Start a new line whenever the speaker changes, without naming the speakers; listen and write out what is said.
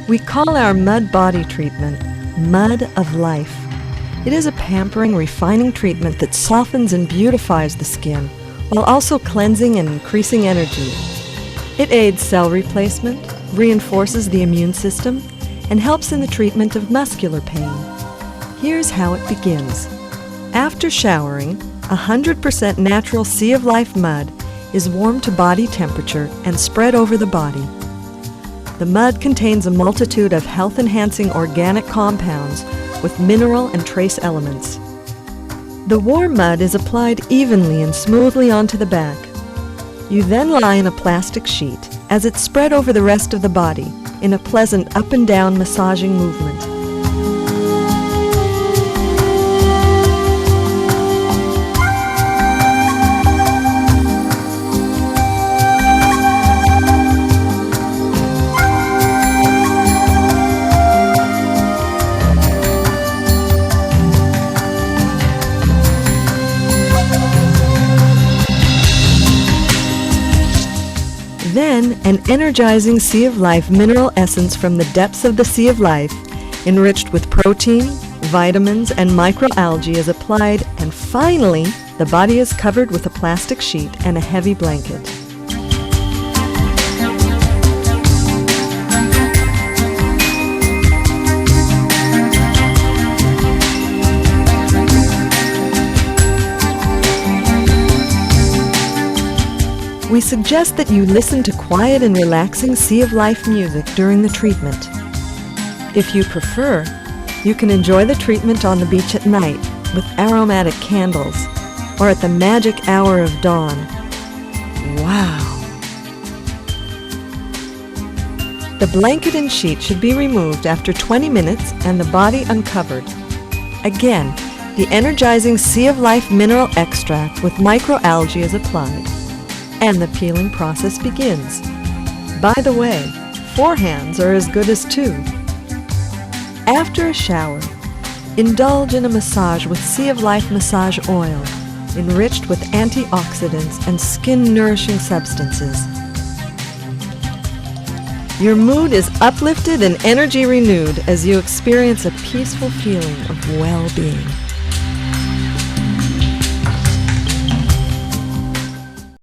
We call our mud body treatment Mud of Life. It is a pampering, refining treatment that softens and beautifies the skin while also cleansing and increasing energy. It aids cell replacement, reinforces the immune system, and helps in the treatment of muscular pain. Here's how it begins. After showering, 100% natural Sea of Life mud is warmed to body temperature and spread over the body. The mud contains a multitude of health-enhancing organic compounds with mineral and trace elements. The warm mud is applied evenly and smoothly onto the back. You then lie in a plastic sheet as it's spread over the rest of the body in a pleasant up and down massaging movement. Then, an energizing Sea of Life mineral essence from the depths of the Sea of Life, enriched with protein, vitamins, and microalgae is applied, and finally, the body is covered with a plastic sheet and a heavy blanket. We suggest that you listen to quiet and relaxing Sea of Life music during the treatment. If you prefer, you can enjoy the treatment on the beach at night with aromatic candles or at the magic hour of dawn. Wow! The blanket and sheet should be removed after 20 minutes and the body uncovered. Again, the energizing Sea of Life mineral extract with microalgae is applied, and the peeling process begins. By the way, 4 hands are as good as 2. After a shower, indulge in a massage with Sea of Life massage oil, enriched with antioxidants and skin-nourishing substances. Your mood is uplifted and energy renewed as you experience a peaceful feeling of well-being.